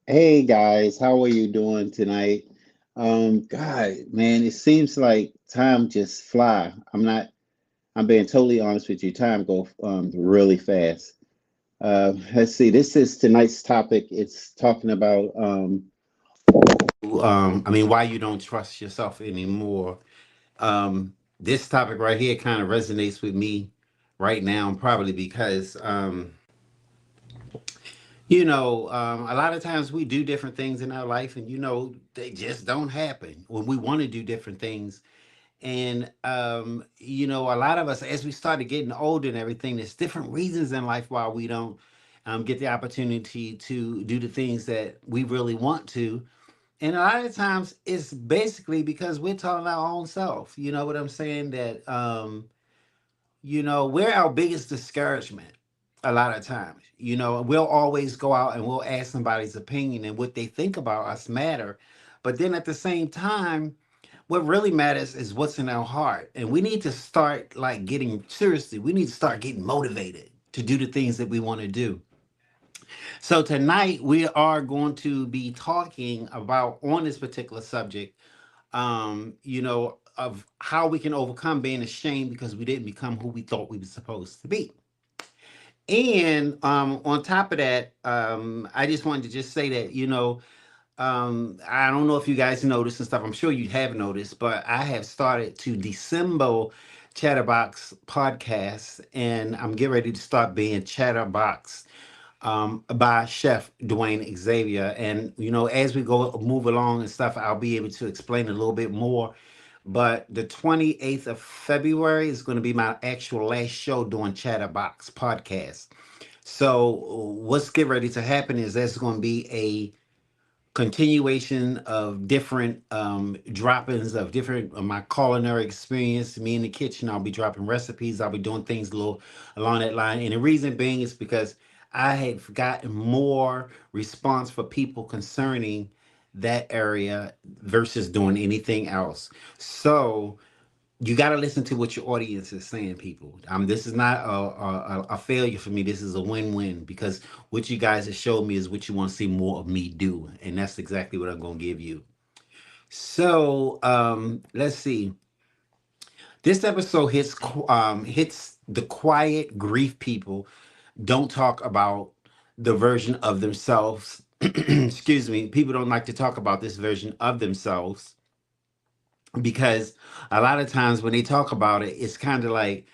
Hey guys, how are you doing tonight? God, man, it seems like time just fly. I'm being totally honest with you. Time go really fast. Let's see. This is tonight's topic. It's talking about why you don't trust yourself anymore. This topic right here kind of resonates with me right now, probably because a lot of times we do different things in our life, and they just don't happen when we want to do different things. And a lot of us, as we started getting older and everything, there's different reasons in life why we don't get the opportunity to do the things that we really want to. And a lot of times it's basically because we're telling our own self, you know what I'm saying? That we're our biggest discouragement a lot of times. We'll always go out and we'll ask somebody's opinion, and what they think about us matter. But then at the same time, what really matters is what's in our heart. And we need to start like getting seriously, we need to start getting motivated to do the things that we want to do. So tonight we are going to be talking about on this particular subject, of how we can overcome being ashamed because we didn't become who we thought we were supposed to be. And on top of that, I just wanted to just say that, I don't know if you guys noticed and stuff. I'm sure you have noticed, but I have started to dissemble Chatterbox podcasts, and I'm getting ready to start being Chatterbox by Chef Dwayne Xavier. And as we go move along and stuff, I'll be able to explain a little bit more. But the 28th of February is going to be my actual last show doing Chatterbox podcast. So what's getting ready to happen is there's going to be a continuation of different droppings of different of my culinary experience. Me in the kitchen, I'll be dropping recipes. I'll be doing things a little along that line. And the reason being is because I have gotten more response for people concerning that area versus doing anything else. So you got to listen to what your audience is saying, people. This is not a failure for me. This is a win-win because what you guys have showed me is what you want to see more of me do, and that's exactly what I'm going to give you. So let's see. This episode hits the quiet grief people don't talk about the version of themselves. Excuse me. People don't like to talk about this version of themselves because a lot of times when they talk about it, it's kind of like,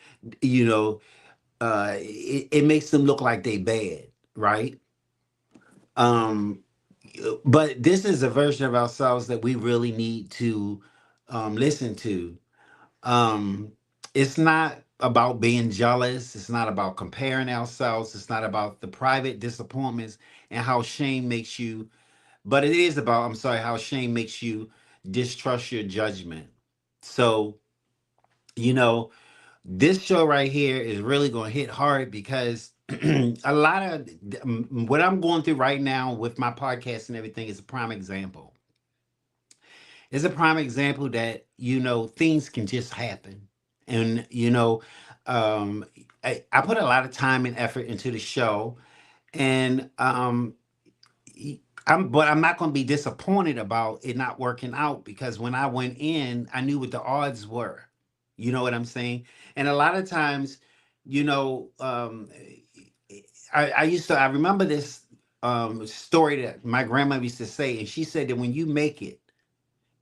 you know, it makes them look like they bad, right? Um, but this is a version of ourselves that we really need to listen to. Um, it's not about being jealous. It's not about comparing ourselves. It's not about the private disappointments and how shame makes you, but it is about, I'm sorry, how shame makes you distrust your judgment. So, you know, this show right here is really going to hit hard because a lot of what I'm going through right now with my podcast and everything is a prime example. It's a prime example that, things can just happen. And, um, I put a lot of time and effort into the show, and but I'm not going to be disappointed about it not working out because when I went in, I knew what the odds were. You know what I'm saying? And a lot of times, you know, um, I remember this story that my grandma used to say, and she said that when you make it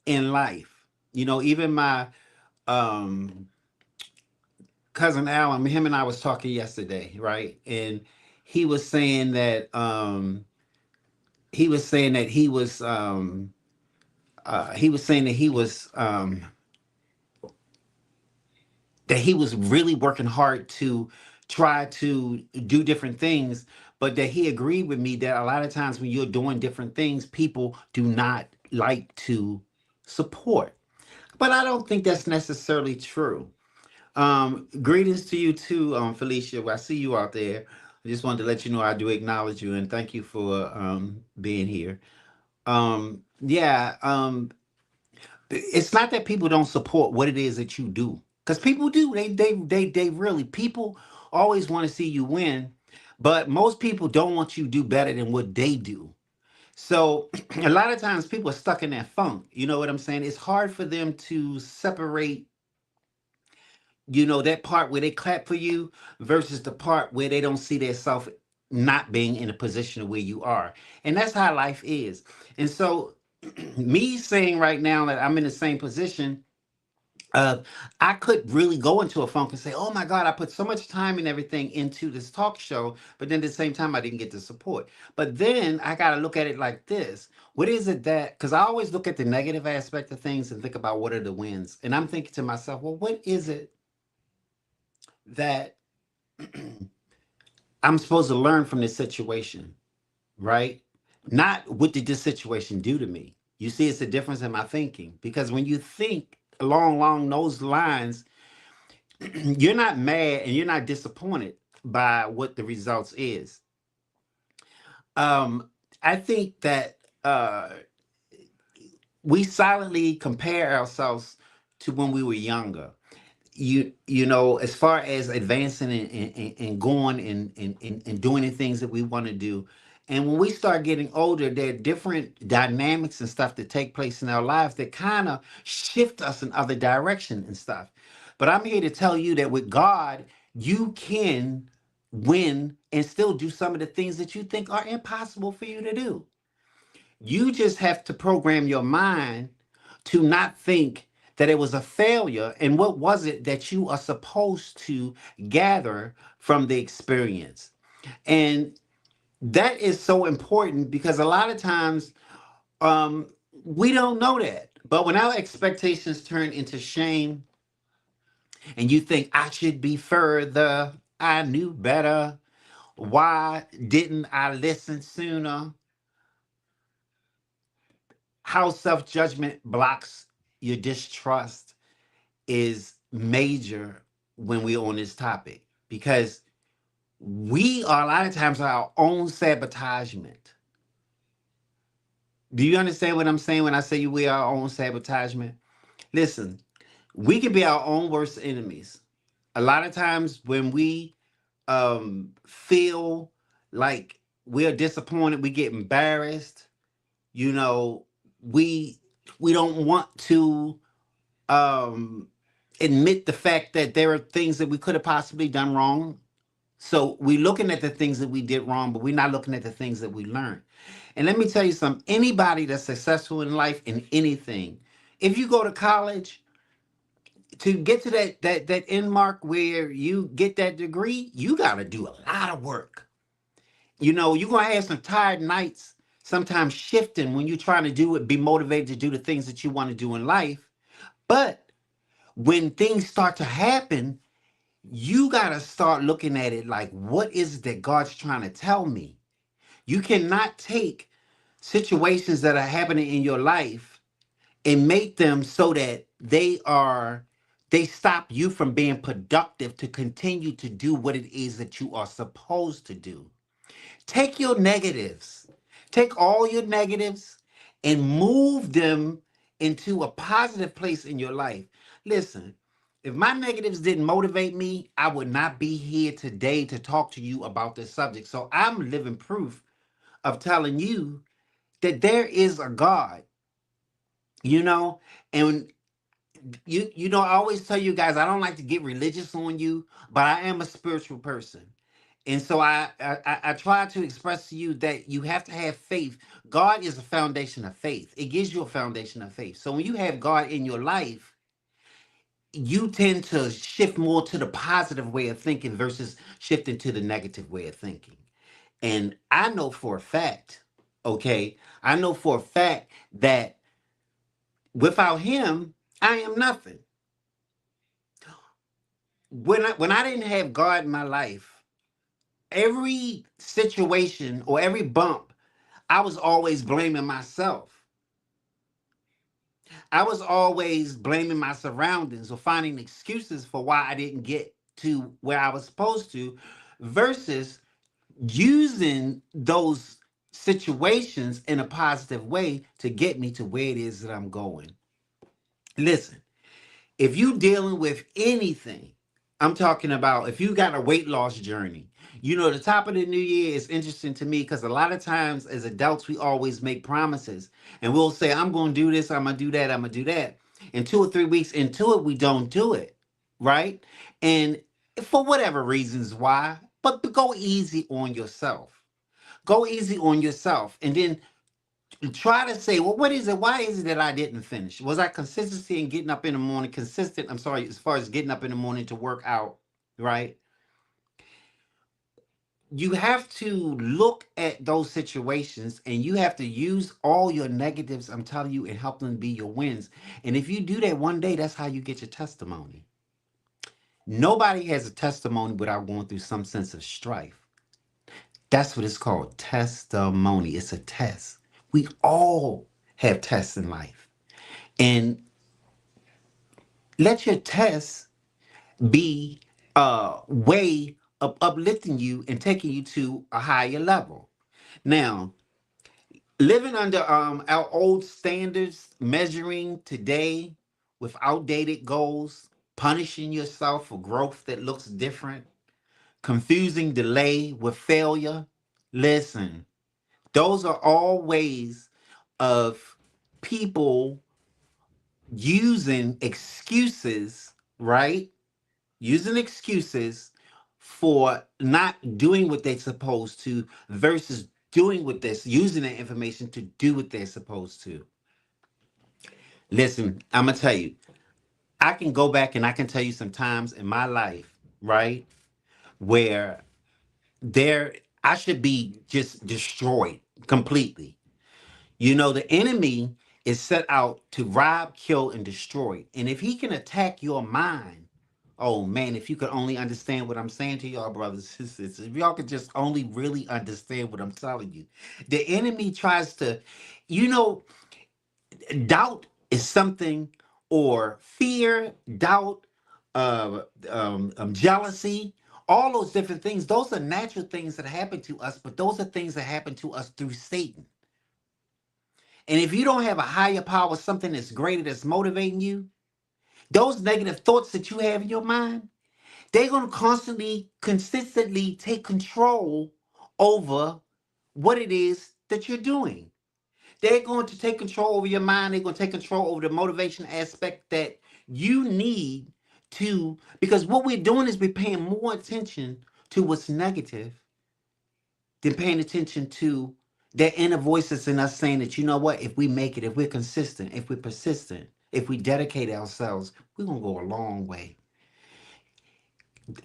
in life, even my um, cousin Alan, him and I was talking yesterday, right? And he was saying that he was saying that he was saying that he was really working hard to try to do different things, but that he agreed with me that a lot of times when you're doing different things, people do not like to support. But I don't think that's necessarily true. Greetings to you too, Felicia. I see you out there. I just wanted to let you know I do acknowledge you and thank you for being here. Yeah, it's not that people don't support what it is that you do, because people do. They really people always want to see you win, but most people don't want you to do better than what they do. So a lot of times people are stuck in that funk. You know what I'm saying? It's hard for them to separate, that part where they clap for you versus the part where they don't see their self not being in a position where you are. And that's how life is. And so me saying right now that I'm in the same position, uh, I could really go into a funk and say, "Oh my God, I put so much time and everything into this talk show," but then at the same time, I didn't get the support. But then I got to look at it like this: what is it that? Because I always look at the negative aspect of things and think about what are the wins, and I'm thinking to myself, "Well, what is it that I'm supposed to learn from this situation?" Right? Not what did this situation do to me. You see, it's a difference in my thinking because when you think along those lines, you're not mad and you're not disappointed by what the results is. Um, I think that we silently compare ourselves to when we were younger. You know, as far as advancing and going and doing the things that we want to do. And when we start getting older, there are different dynamics and stuff that take place in our lives that kind of shift us in other direction and stuff. But I'm here to tell you that with God, you can win and still do some of the things that you think are impossible for you to do. You just have to program your mind to not think that it was a failure. And what was it that you are supposed to gather from the experience? And that is so important because a lot of times we don't know that. But when our expectations turn into shame and you think, I should be further, I knew better, why didn't I listen sooner? How self judgment blocks your distrust is major when we're on this topic because we are a lot of times our own sabotagement. Do you understand what I'm saying when I say we are our own sabotagement? Listen, we can be our own worst enemies. A lot of times when we feel like we're disappointed, we get embarrassed, you know, we we don't want to um admit the fact that there are things that we could have possibly done wrong. So we're looking at the things that we did wrong, but we're not looking at the things that we learned. And let me tell you something, anybody that's successful in life in anything, if you go to college to get to that end mark where you get that degree, you got to do a lot of work. You know, you're going to have some tired nights, sometimes shifting when you're trying to do it, be motivated to do the things that you want to do in life. But when things start to happen, you got to start looking at it like, what is it that God's trying to tell me? You cannot take situations that are happening in your life and make them so that they stop you from being productive to continue to do what it is that you are supposed to do. Take your negatives, take all your negatives and move them into a positive place in your life. Listen, if my negatives didn't motivate me, I would not be here today to talk to you about this subject. So I'm living proof of telling you that there is a God, you know, and you know, I always tell you guys I don't like to get religious on you, but I am a spiritual person. And so I try to express to you that you have to have faith. God is a foundation of faith. It gives you a foundation of faith. So when you have God in your life, you tend to shift more to the positive way of thinking versus shifting to the negative way of thinking. And I know for a fact, okay, I know for a fact that without him, I am nothing. When I didn't have God in my life, every situation or every bump, I was always blaming myself. I was always blaming my surroundings or finding excuses for why I didn't get to where I was supposed to, versus using those situations in a positive way to get me to where it is that I'm going. Listen, if you dealing with anything, I'm talking about if you got a weight loss journey, You know, the top of the new year is interesting to me because a lot of times as adults, we always make promises and we'll say, I'm going to do this, I'm going to do that, I'm going to do that. And 2 or 3 weeks into it, we don't do it. Right. And for whatever reasons, why, but go easy on yourself. Go easy on yourself. And then try to say, well, what is it? Why is it that I didn't finish? Was I consistency in getting up in the morning? Consistent, I'm sorry, as far as getting up in the morning to work out, right? You have to look at those situations and you have to use all your negatives, I'm telling you, and help them be your wins. And if you do that one day, that's how you get your testimony. Nobody has a testimony without going through some sense of strife. That's what it's called, testimony. It's a test. We all have tests in life. And let your tests be a way of uplifting you and taking you to a higher level. Now, living under our old standards, measuring today with outdated goals, punishing yourself for growth that looks different, confusing delay with failure. Listen, those are all ways of people using excuses, right? Using excuses for not doing what they're supposed to versus doing what they're using that information to do what they're supposed to. Listen, I'm gonna tell you, I can go back and I can tell you some times in my life, right, where there I should be just destroyed completely. You know, the enemy is set out to rob, kill, and destroy. And if he can attack your mind, oh man, if you could only understand what I'm saying to y'all, brothers and sisters, if y'all could just only really understand what I'm telling you. The enemy tries to, you know, doubt is something, or fear, doubt, jealousy, all those different things. Those are natural things that happen to us, but those are things that happen to us through Satan. And if you don't have a higher power, something that's greater that's motivating you, those negative thoughts that you have in your mind, they're going to constantly, consistently take control over what it is that you're doing. They're going to take control over your mind. They're going to take control over the motivation aspect that you need to, because what we're doing is we're paying more attention to what's negative than paying attention to that inner voices in us saying that, you know what, if we make it, if we're consistent, if we're persistent, if we dedicate ourselves, we're going to go a long way.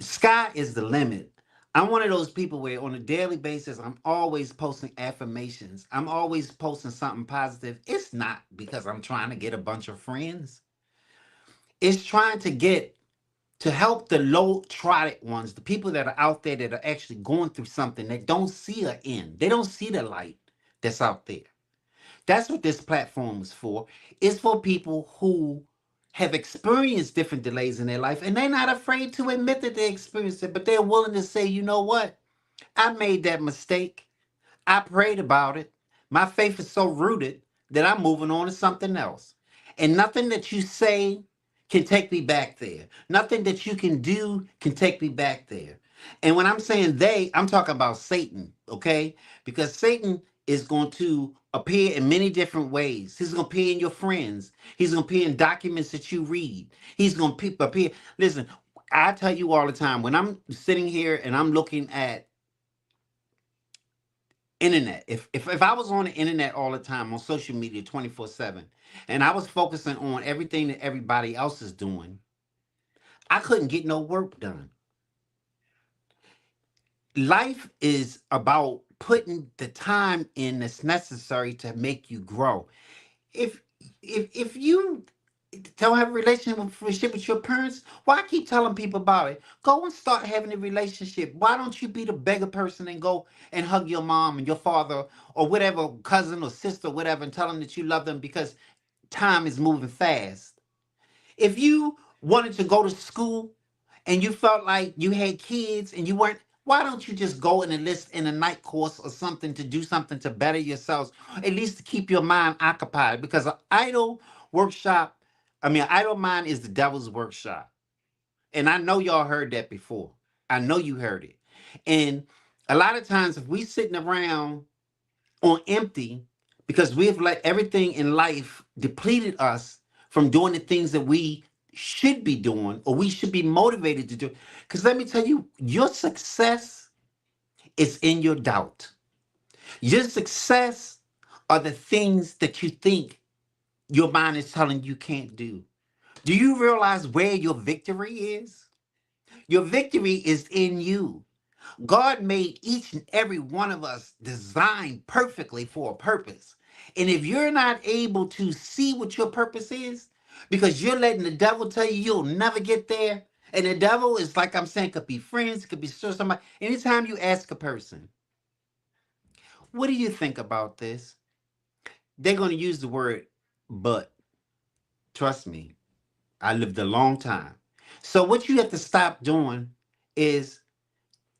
Sky is the limit. I'm one of those people where on a daily basis, I'm always posting affirmations. I'm always posting something positive. It's not because I'm trying to get a bunch of friends. It's trying to help the low trodden ones, the people that are out there that are actually going through something that don't see an end. They don't see the light that's out there. That's what this platform is for. It's for people who have experienced different delays in their life and they're not afraid to admit that they experienced it, but they're willing to say, you know what? I made that mistake. I prayed about it. My faith is so rooted that I'm moving on to something else. And nothing that you say can take me back there. Nothing that you can do can take me back there. And when I'm saying they, I'm talking about Satan, okay? Because Satan is going to appear in many different ways. He's going to appear in your friends. He's going to appear in documents that you read. He's going to appear. Listen, I tell you all the time, when I'm sitting here and I'm looking at internet, if I was on the internet all the time on social media 24/7 and I was focusing on everything that everybody else is doing, I couldn't get no work done. Life is about putting the time in that's necessary to make you grow. if if you don't have a relationship with your parents, why keep telling people about it? Go and start having a relationship. Why don't you be the bigger person and go and hug your mom and your father or whatever cousin or sister, whatever, and tell them that you love them because time is moving fast. If you wanted to go to school and you felt like you had kids and you weren't, why don't you just go and enlist in a night course or something to do something to better yourselves, at least to keep your mind occupied? Because an idle workshop, an idle mind is the devil's workshop. And I know y'all heard that before. I know you heard it. And a lot of times, if we sitting around on empty because we have let everything in life depleted us from doing the things that we should be doing or we should be motivated to do. Because let me tell you, your success is in your doubt. Your success are the things that you think your mind is telling you can't do. Do you realize where your victory is? Your victory is in you. God made each and every one of us designed perfectly for a purpose. And if you're not able to see what your purpose is, because you're letting the devil tell you you'll never get there, and the devil is like I'm saying, could be friends, could be somebody. Anytime you ask a person, what do you think about this? They're going to use the word but. Trust me, I lived a long time. So what you have to stop doing is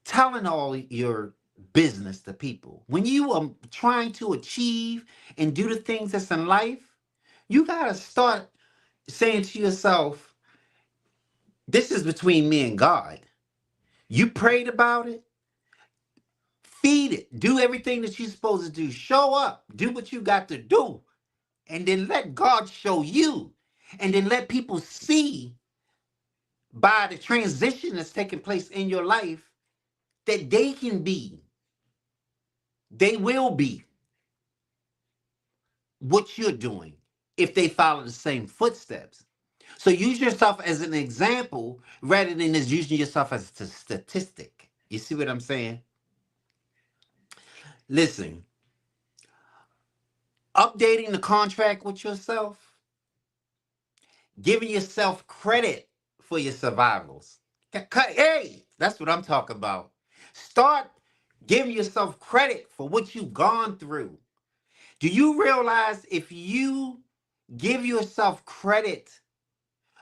telling all your business to people. When you are trying to achieve and do the things that's in life, you got to start saying to yourself, this is between me and God. You prayed about it, feed it, do everything that you're supposed to do, show up, do what you got to do, and then let God show you. And then let people see by the transition that's taking place in your life that they will be what you're doing if they follow the same footsteps. So use yourself as an example rather than just using yourself as a statistic. You see what I'm saying? Listen, updating the contract with yourself, giving yourself credit for your survivals. Hey, that's what I'm talking about. Start giving yourself credit for what you've gone through. Do you realize if you give yourself credit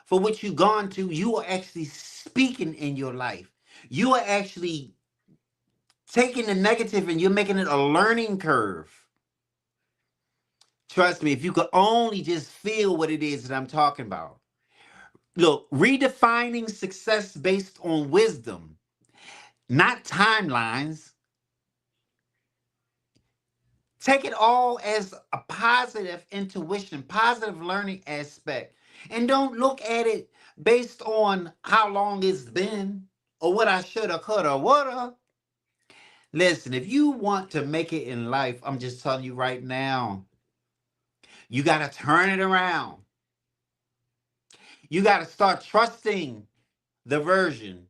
for what you've gone through, you are actually speaking in your life. You are actually taking the negative and you're making it a learning curve. Trust me, if you could only just feel what it is that I'm talking about. Look, redefining success based on wisdom, not timelines. Take it all as a positive intuition, positive learning aspect. And don't look at it based on how long it's been or what I shoulda, coulda, woulda. Listen, if you want to make it in life, I'm just telling you right now, you got to turn it around. You got to start trusting the version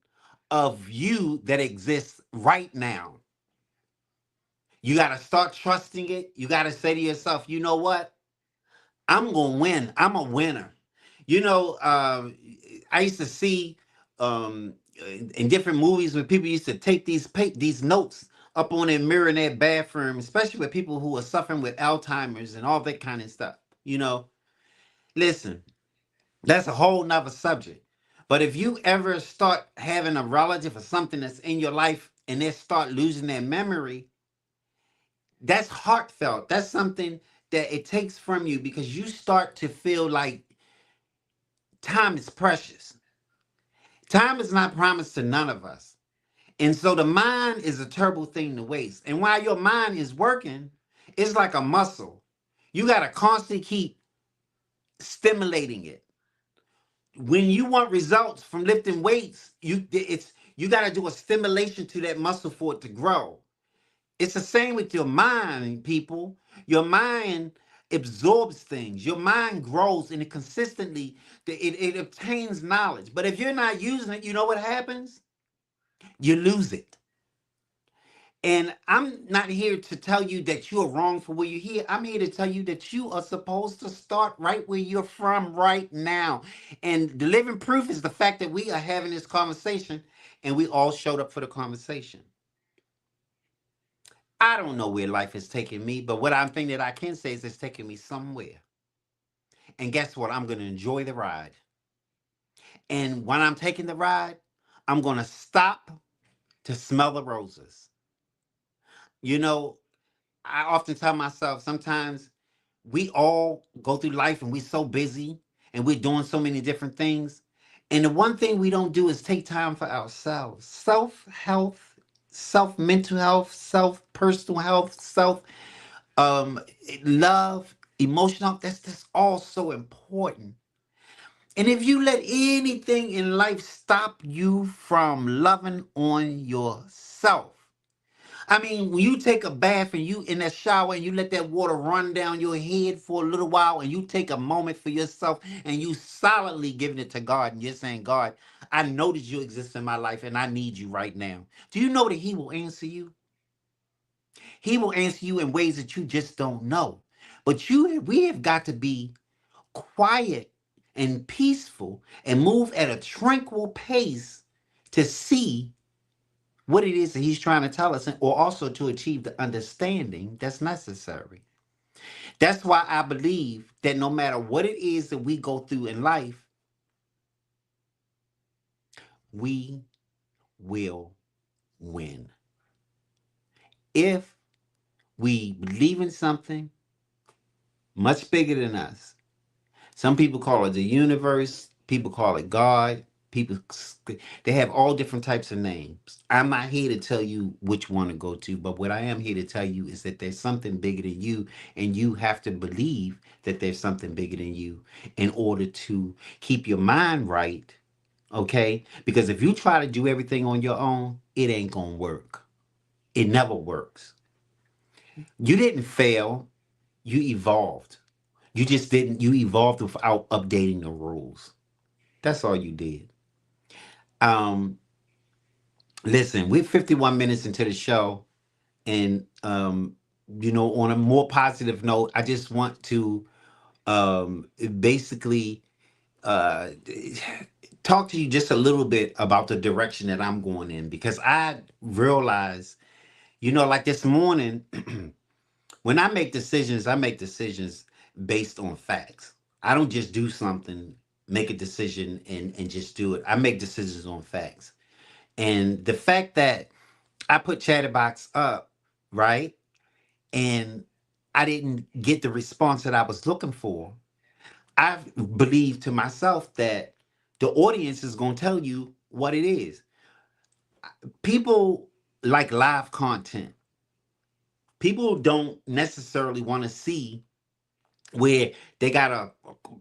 of you that exists right now. You got to start trusting it. You got to say to yourself, you know what? I'm going to win. I'm a winner. You know, I used to see in different movies when people used to take these notes up on their mirror in their bathroom, especially with people who are suffering with Alzheimer's and all that kind of stuff. You know, listen, that's a whole nother subject. But if you ever start having a relative or something that's in your life and they start losing their memory, that's heartfelt. That's something that it takes from you because you start to feel like time is precious. Time is not promised to none of us. And so the mind is a terrible thing to waste. And while your mind is working, it's like a muscle. You got to constantly keep stimulating it. When you want results from lifting weights, you got to do a stimulation to that muscle for it to grow. It's the same with your mind, people. Your mind absorbs things. Your mind grows and it consistently it obtains knowledge. But if you're not using it, you know what happens? You lose it. And I'm not here to tell you that you're wrong for where you're here. I'm here to tell you that you are supposed to start right where you're from right now. And the living proof is the fact that we are having this conversation and we all showed up for the conversation. I don't know where life is taking me, but what I'm thinking that I can say is it's taking me somewhere. And guess what? I'm going to enjoy the ride. And when I'm taking the ride, I'm going to stop to smell the roses. You know, I often tell myself sometimes we all go through life and we're so busy and we're doing so many different things. And the one thing we don't do is take time for ourselves. Self health, self mental health, self personal health, self um love, emotional. That's all so important. And if you let anything in life stop you from loving on yourself, I mean, when you take a bath and you in that shower and you let that water run down your head for a little while and you take a moment for yourself and you solidly giving it to God and you're saying, God, I know that you exist in my life and I need you right now. Do you know that He will answer you? He will answer you in ways that you just don't know. But we have got to be quiet and peaceful and move at a tranquil pace to see what it is that he's trying to tell us, or also to achieve the understanding that's necessary. That's why I believe that no matter what it is that we go through in life, we will win. If we believe in something much bigger than us. Some people call it the universe, people call it God, people they have all different types of names. I'm not here to tell you which one to go to, but what I am here to tell you is that there's something bigger than you, and you have to believe that there's something bigger than you in order to keep your mind right, okay? Because if you try to do everything on your own, it ain't gonna work. It never works. You didn't fail, you evolved. You just didn't, you evolved without updating the rules. That's all you did. Um, Listen, we're 51 minutes into the show, and on a more positive note, I just want to basically uh talk to you just a little bit about the direction that I'm going in, because I realize, like this morning, when I make decisions based on facts. I don't just do something, make a decision, and just do it. I make decisions on facts. And the fact that I put Chatterbox up, right? And I didn't get the response that I was looking for. I believe to myself that the audience is going to tell you what it is. People like live content. People don't necessarily want to see where they gotta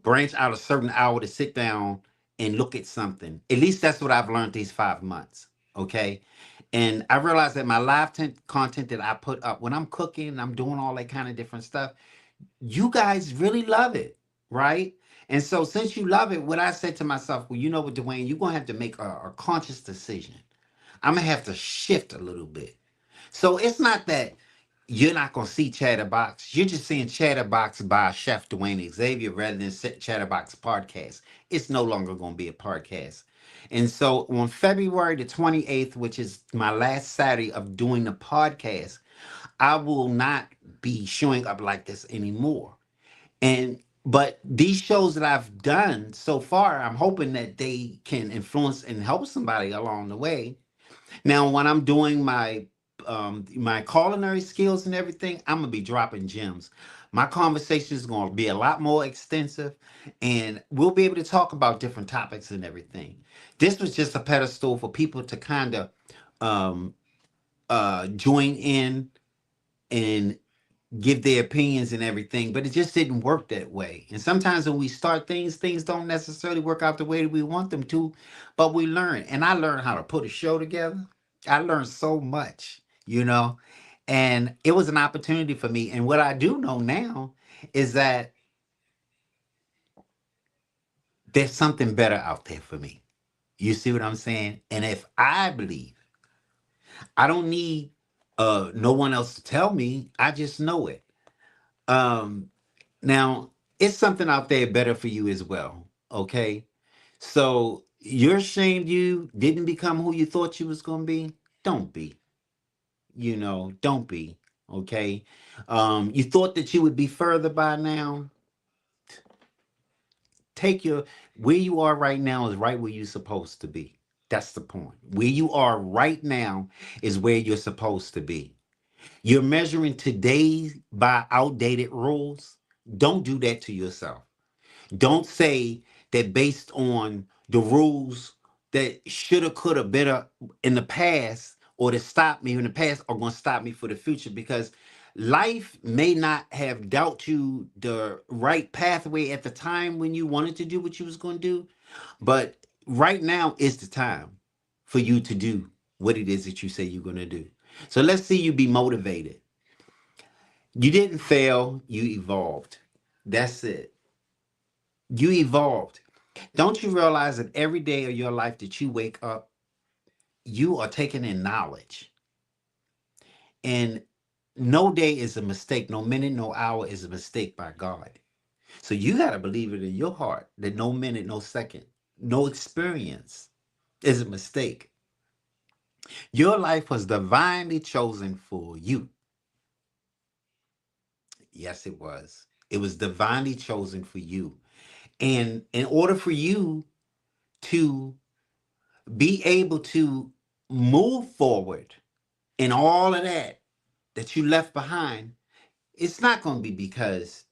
branch out a certain hour to sit down and look at something. At least that's what I've learned these 5 months. Okay. And I realized that my content that I put up when I'm cooking, I'm doing all that kind of different stuff, you guys really love it, right? And so since you love it, what I said to myself, well, you know what, Dwayne, you're gonna have to make a conscious decision. I'm gonna have to shift a little bit. So it's not that you're not going to see Chatterbox. You're just seeing Chatterbox by Chef Dwayne Xavier rather than Chatterbox Podcast. It's no longer going to be a podcast. And so on February the 28th, which is my last Saturday of doing the podcast, I will not be showing up like this anymore. But these shows that I've done so far, I'm hoping that they can influence and help somebody along the way. Now, when I'm doing my culinary skills and everything, I'm gonna be dropping gems. My conversation is gonna be a lot more extensive, and we'll be able to talk about different topics and everything. This was just a pedestal for people to kind of um, join in and give their opinions and everything, but it just didn't work that way. And sometimes when we start things, things don't necessarily work out the way that we want them to, but we learn. And I learned how to put a show together. I learned so much, and it was an opportunity for me. And what I do know now is that there's something better out there for me. You see what I'm saying? And if I believe, I don't need no one else to tell me. I just know it. Um, Now, it's something out there better for you as well. Okay. So you're ashamed you didn't become who you thought you was going to be? Don't be. Don't be. Okay. You thought that you would be further by now. Take your Where you are right now is right where you're supposed to be. That's the point. Where you are right now is where you're supposed to be. You're measuring today by outdated rules. Don't do that to yourself. Don't say that based on the rules that shoulda, coulda, better in the past, or that stopped me in the past are going to stop me for the future, because life may not have dealt you the right pathway at the time when you wanted to do what you was going to do, but right now is the time for you to do what it is that you say you're going to do. So let's see you be motivated. You didn't fail, you evolved. That's it. You evolved. Don't you realize that every day of your life that you wake up, you are taking in knowledge? And no day is a mistake, no minute, no hour is a mistake by God. So you got to believe it in your heart that no minute, no second, no experience is a mistake. Your life was divinely chosen for you. Yes, it was. It was divinely chosen for you. And in order for you to be able to move forward in all of that you left behind, it's not going to be because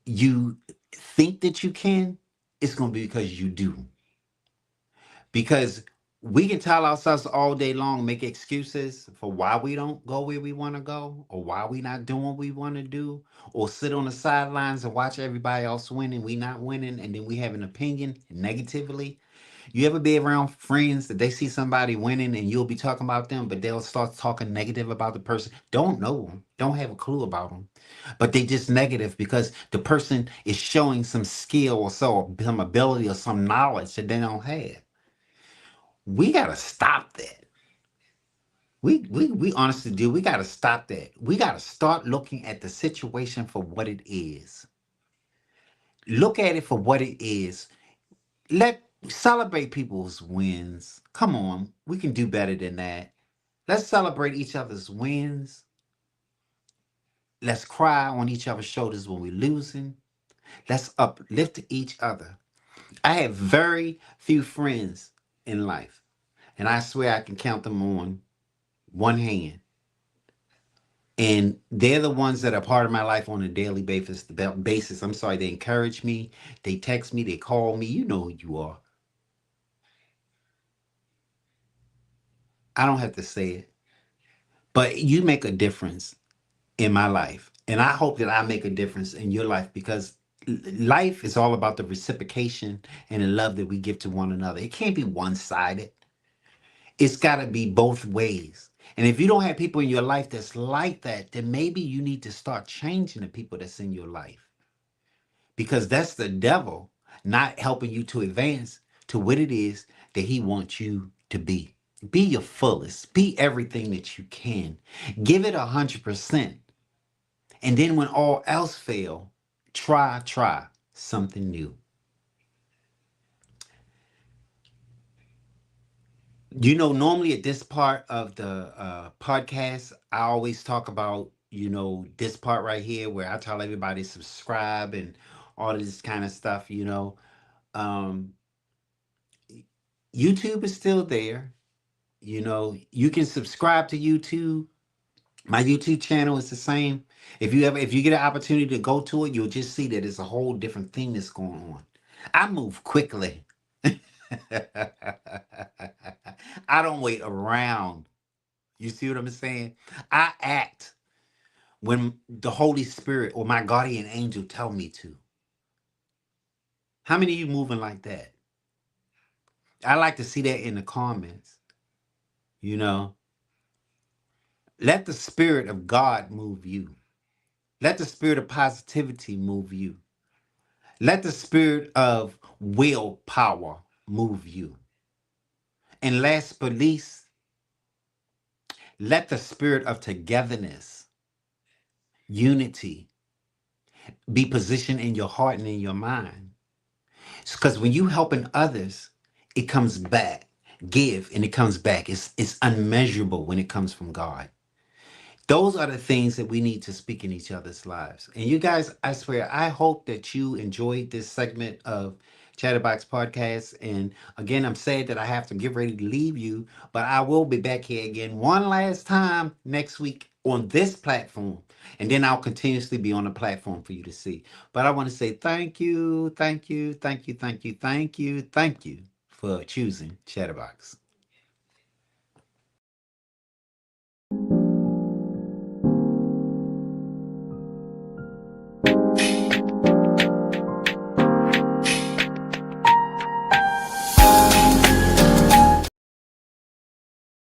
you think that you can, it's going to be because you do. Because we can tell ourselves all day long, make excuses for why we don't go where we want to go, or why we not doing what we want to do, or sit on the sidelines and watch everybody else win and we not winning, and then we have an opinion negatively. You ever be around friends that they see somebody winning and you'll be talking about them, but they'll start talking negative about the person? Don't know them, don't have a clue about them, but they just negative because the person is showing some skill or some ability or some knowledge that they don't have. We gotta stop that. We honestly do. We gotta stop that. We gotta start looking at the situation for what it is. Look at it for what it is. Let celebrate people's wins. Come on, we can do better than that. Let's celebrate each other's wins. Let's cry on each other's shoulders when we're losing. Let's uplift each other. I have very few friends in life, and I swear I can count them on one hand. And they're the ones that are part of my life on a daily basis. I'm sorry, they encourage me, they text me, they call me. You know who you are. I don't have to say it, but you make a difference in my life. And I hope that I make a difference in your life, because life is all about the reciprocation and the love that we give to one another. It can't be one sided, it's got to be both ways. And if you don't have people in your life that's like that, then maybe you need to start changing the people that's in your life, because that's the devil not helping you to advance to what it is that he wants you to be. Be your fullest, be everything that you can, give it 100%. And then when all else fail, try something new. Normally at this part of the podcast, I always talk about, this part right here where I tell everybody to subscribe and all of this kind of stuff. Um, YouTube is still there. You can subscribe to YouTube. My YouTube channel is the same. If you get an opportunity to go to it, you'll just see that it's a whole different thing that's going on. I move quickly. I don't wait around. You see what I'm saying? I act when the Holy Spirit or my guardian angel tell me to. How many of you moving like that? I like to see that in the comments. You know, let the Spirit of God move you. Let the spirit of positivity move you. Let the spirit of willpower move you. And last but least, let the spirit of togetherness, unity, be positioned in your heart and in your mind. Because when you helping others, it comes back. Give and it comes back. It's unmeasurable when it comes from God. Those are the things that we need to speak in each other's lives. And you guys, I swear, I hope that you enjoyed this segment of Chatterbox Podcast. And again, I'm sad that I have to get ready to leave you, but I will be back here again one last time next week on this platform. And then I'll continuously be on the platform for you to see. But I want to say thank you, thank you, thank you, thank you, thank you, thank you for choosing Chatterbox.